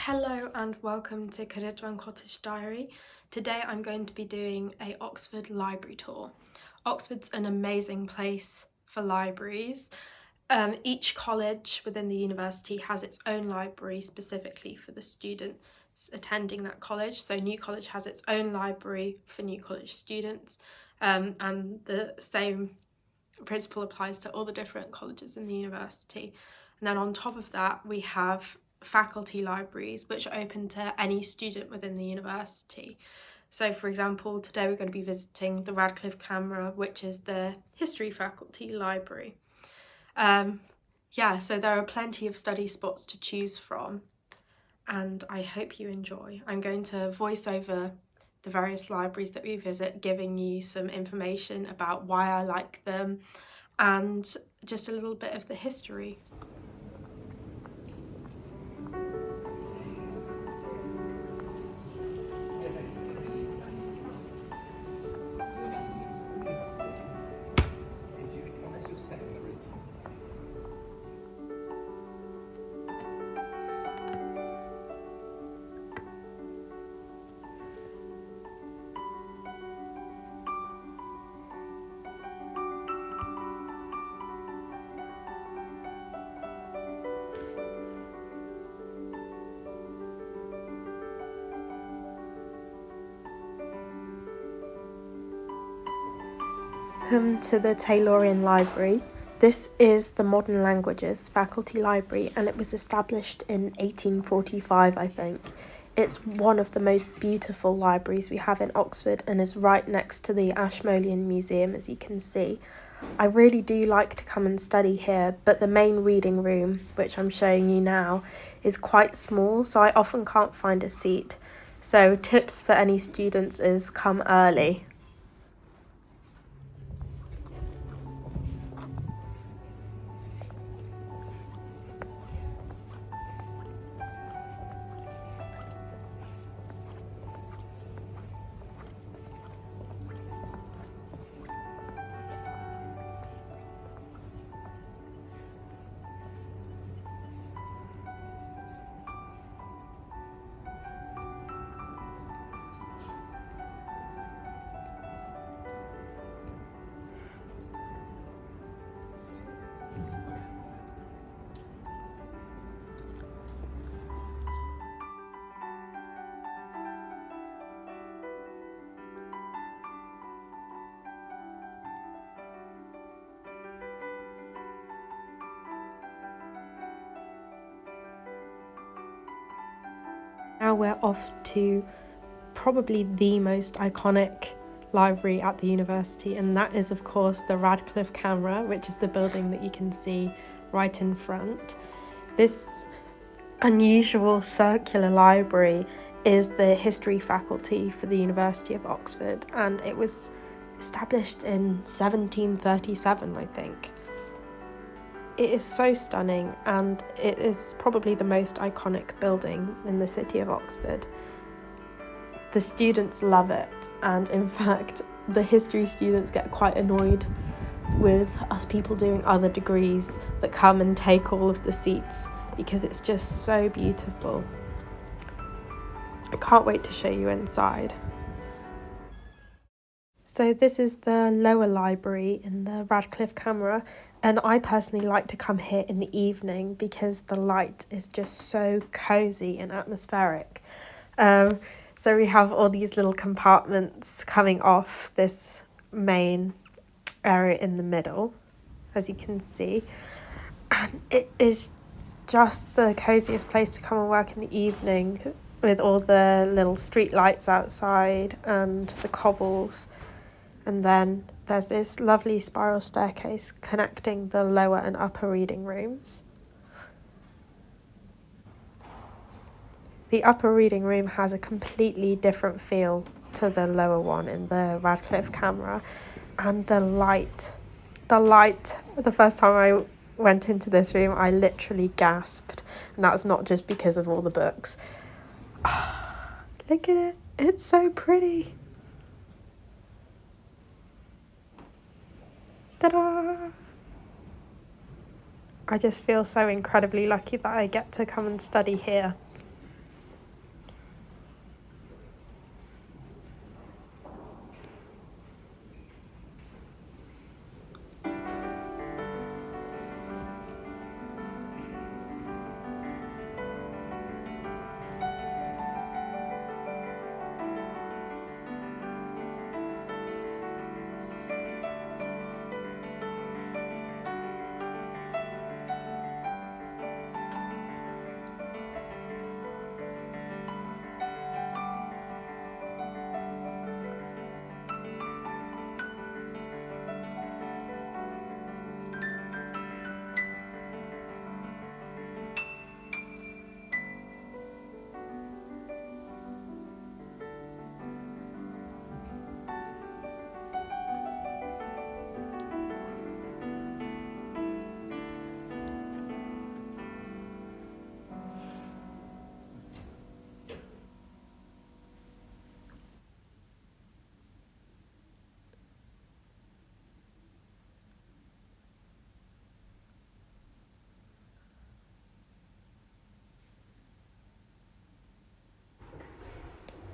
Hello and welcome to Cathedral Cottage Diary. Today I'm going to be doing a Oxford library tour. Oxford's an amazing place for libraries. Each college within the university has its own library specifically for the students attending that college. So New College has its own library for New College students, and the same principle applies to all the different colleges in the university. And then on top of that, we have faculty libraries, which are open to any student within the university. So for example, today we're going to be visiting the Radcliffe Camera, which is the history faculty library. So there are plenty of study spots to choose from, and I hope you enjoy. I'm going to voice over the various libraries that we visit, giving you some information about why I like them and just a little bit of the history. Welcome to the Taylorian Library. This is the Modern Languages Faculty Library, and it was established in 1845, I think. It's one of the most beautiful libraries we have in Oxford and is right next to the Ashmolean Museum, as you can see. I really do like to come and study here, but the main reading room, which I'm showing you now, is quite small, so I often can't find a seat. So tips for any students is come early. Now we're off to probably the most iconic library at the university, and that is of course the Radcliffe Camera, which is the building that you can see right in front. This unusual circular library is the history faculty for the University of Oxford, and it was established in 1737, I think. It is so stunning, and it is probably the most iconic building in the city of Oxford. The students love it, and in fact the history students get quite annoyed with us people doing other degrees that come and take all of the seats because it's just so beautiful. I can't wait to show you inside. So this is the lower library in the Radcliffe Camera, and I personally like to come here in the evening because the light is just so cosy and atmospheric. So we have all these little compartments coming off this main area in the middle, as you can see, and it is just the coziest place to come and work in the evening with all the little street lights outside and the cobbles. And then there's this lovely spiral staircase connecting the lower and upper reading rooms. The upper reading room has a completely different feel to the lower one in the Radcliffe Camera. And the first time I went into this room, I literally gasped. And that's not just because of all the books. Look at it, it's so pretty. Ta-da! I just feel so incredibly lucky that I get to come and study here.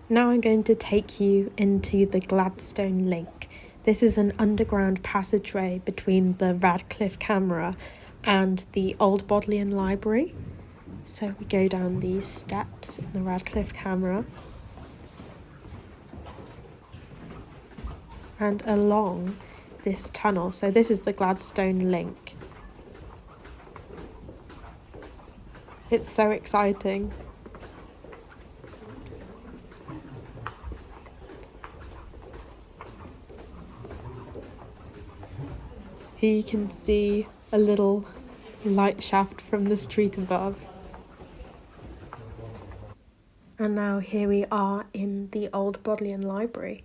Now I'm going to take you into the Gladstone Link. This is an underground passageway between the Radcliffe Camera and the old Bodleian Library. So we go down these steps in the Radcliffe Camera and along this tunnel. So this is the Gladstone Link. It's so exciting. Here you can see a little light shaft from the street above. And now here we are in the old Bodleian Library.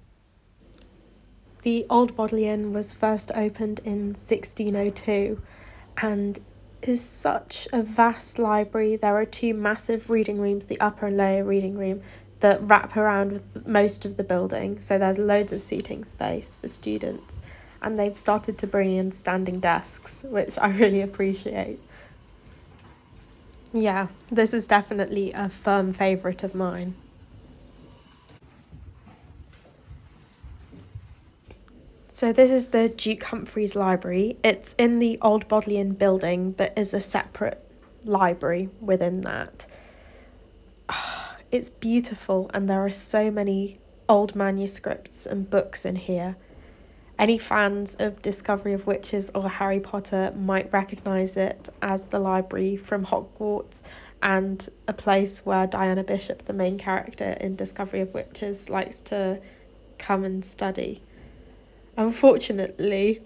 The old Bodleian was first opened in 1602 and is such a vast library. There are two massive reading rooms, the upper and lower reading room, that wrap around with most of the building. So there's loads of seating space for students. And they've started to bring in standing desks, which I really appreciate. Yeah, this is definitely a firm favourite of mine. So this is the Duke Humphrey's library. It's in the old Bodleian building, but is a separate library within that. It's beautiful, and there are so many old manuscripts and books in here. Any fans of Discovery of Witches or Harry Potter might recognise it as the library from Hogwarts and a place where Diana Bishop, the main character in Discovery of Witches, likes to come and study. Unfortunately,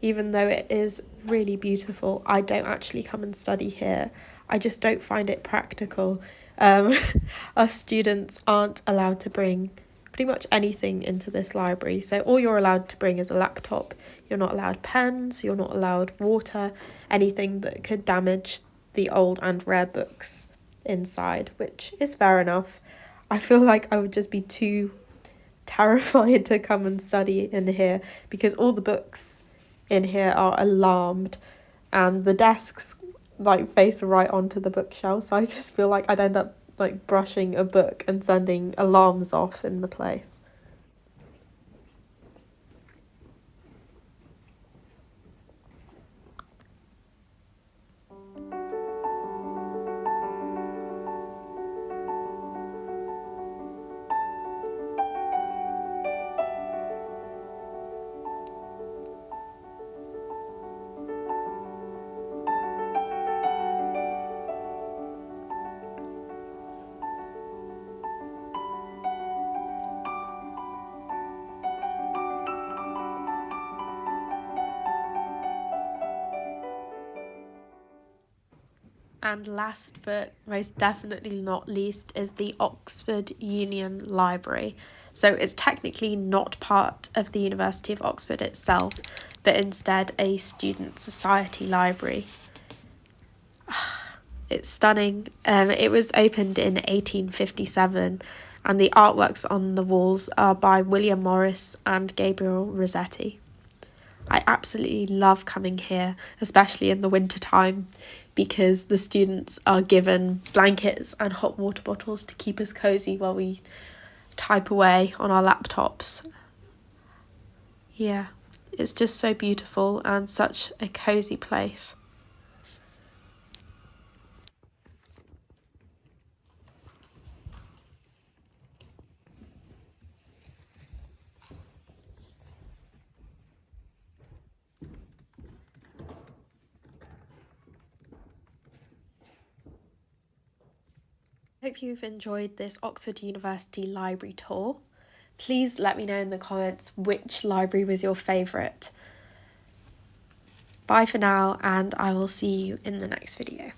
even though it is really beautiful, I don't actually come and study here. I just don't find it practical. Us students aren't allowed to bring pretty much anything into this library. So all you're allowed to bring is a laptop. You're not allowed pens, you're not allowed water, anything that could damage the old and rare books inside, which is fair enough. I feel like I would just be too terrified to come and study in here because all the books in here are alarmed and the desks face right onto the bookshelf, so I just feel like I'd end up brushing a book and sending alarms off in the place. And last but most definitely not least is the Oxford Union Library. So it's technically not part of the University of Oxford itself, but instead a student society library. It's stunning. It was opened in 1857 and the artworks on the walls are by William Morris and Gabriel Rossetti. I absolutely love coming here, especially in the winter time, because the students are given blankets and hot water bottles to keep us cozy while we type away on our laptops. Yeah, it's just so beautiful and such a cozy place. Hope you've enjoyed this Oxford University library tour. Please let me know in the comments which library was your favourite. Bye for now, and I will see you in the next video.